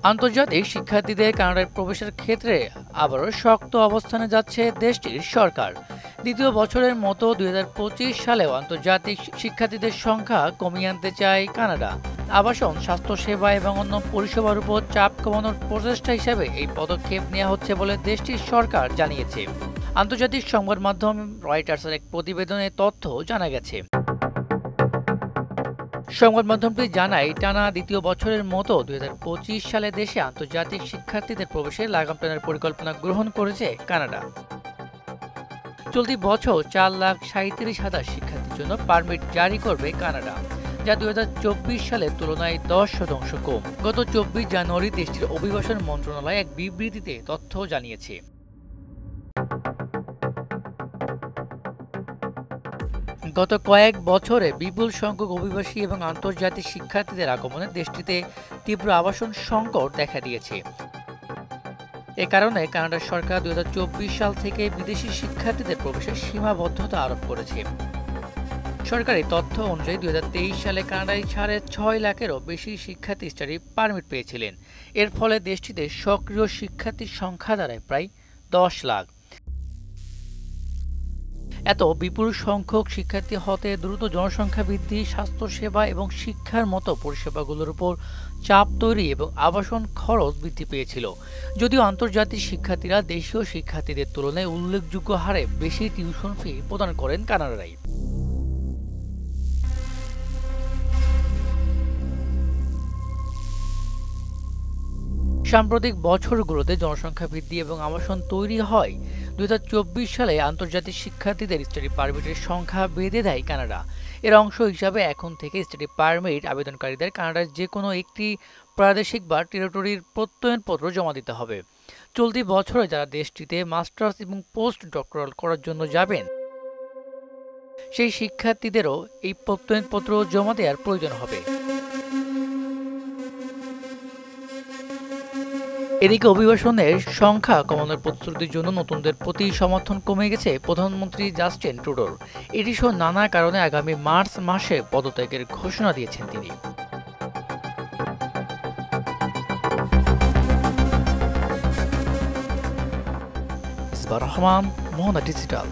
আন্তর্জাতিক শিক্ষার্থীদের কানাডায় প্রবেশের ক্ষেত্রে আবারও শক্ত অবস্থানে যাচ্ছে দেশটির সরকার। দ্বিতীয় বছরের মতো ২০২৫ সালেও আন্তর্জাতিক শিক্ষার্থীদের সংখ্যা কমিয়ে আনতে চায় কানাডা। আবাসন, স্বাস্থ্যসেবা এবং অন্য পরিষেবার উপর চাপ কমানোর প্রচেষ্টা হিসেবে এই পদক্ষেপ নেওয়া হচ্ছে বলে দেশটির সরকার জানিয়েছে। আন্তর্জাতিক সংবাদ মাধ্যম রয়টার্সের এক প্রতিবেদনে তথ্য জানা গেছে। সংবাদ মাধ্যমটি জানায়, টানা দ্বিতীয় বছরের মতো ২০২৫ সালে দেশে আন্তর্জাতিক শিক্ষার্থীদের প্রবেশে লাগাম টানার পরিকল্পনা গ্রহণ করেছে কানাডা। চলতি বছর ৪,৩৭,০০০ শিক্ষার্থীর জন্য পারমিট জারি করবে কানাডা, যা ২০২৪ সালের তুলনায় ১০% কম। গত ২৪ জানুয়ারি দেশটির অভিবাসন মন্ত্রণালয় এক বিবৃতিতে তথ্য জানিয়েছে। গত কয়েক বছরে বিপুল সংখ্যক অভিবাসী এবং আন্তর্জাতিক শিক্ষার্থীদের আগমনে দেশটিতে তীব্র আবাসন সংকট দেখা দিয়েছে। এ কারণে কানাডার সরকার ২০২৪ সাল থেকে বিদেশি শিক্ষার্থীদের প্রবেশের সীমাবদ্ধতা আরোপ করেছে। সরকারি তথ্য অনুযায়ী ২০২৩ সালে কানাডায় ৬.৫ লাখেরও বেশি শিক্ষার্থী স্টাডি পারমিট পেয়েছিলেন। এর ফলে দেশটিতে সক্রিয় শিক্ষার্থীর সংখ্যা দাঁড়ায় প্রায় ১০ লাখ। এত বিপুল সংখ্যক শিক্ষার্থী হতে দ্রুত জনসংখ্যা বৃদ্ধি, স্বাস্থ্যসেবা এবং শিক্ষার মতো পরিষেবাগুলোর উপর চাপ তৈরি এবং আবাসন খরচ বৃদ্ধি পেয়েছিল। যদিও আন্তর্জাতিক শিক্ষার্থীরা দেশীয় শিক্ষার্থীদের তুলনায় উল্লেখযোগ্য হারে বেশি টিউশন ফি প্রদান করেন কানাডায়। সাম্প্রতিক বছরগুলোতে জনসংখ্যা বৃদ্ধি এবং আবাসন তৈরি হয়। ২০২৪ সালে আন্তর্জাতিক শিক্ষার্থীদের স্টাডি পারমিটের সংখ্যা বেঁধে দেয় কানাডা। এর অংশ হিসাবে এখন থেকে স্টাডি পারমিট আবেদনকারীদের কানাডার যে কোনো একটি প্রাদেশিক বা টেরিটরির প্রত্যয়নপত্র জমা দিতে হবে। চলতি বছরে যারা দেশটিতে মাস্টার্স এবং পোস্ট ডক্টরাল করার জন্য যাবেন, সেই শিক্ষার্থীদেরও এই প্রত্যয়নপত্র জমা দেওয়ার প্রয়োজন হবে। এদিকে অভিবাসনের সংখ্যা কমানোর প্রতিশ্রুতির জন্য নতুনদের প্রতি সমর্থন কমে গেছে প্রধানমন্ত্রী জাস্টিন ট্রুডোর। এটি সহ নানা কারণে আগামী মার্চ মাসে পদত্যাগের ঘোষণা দিয়েছেন তিনি। ইসবাহ রহমান, মোহনা ডিজিটাল।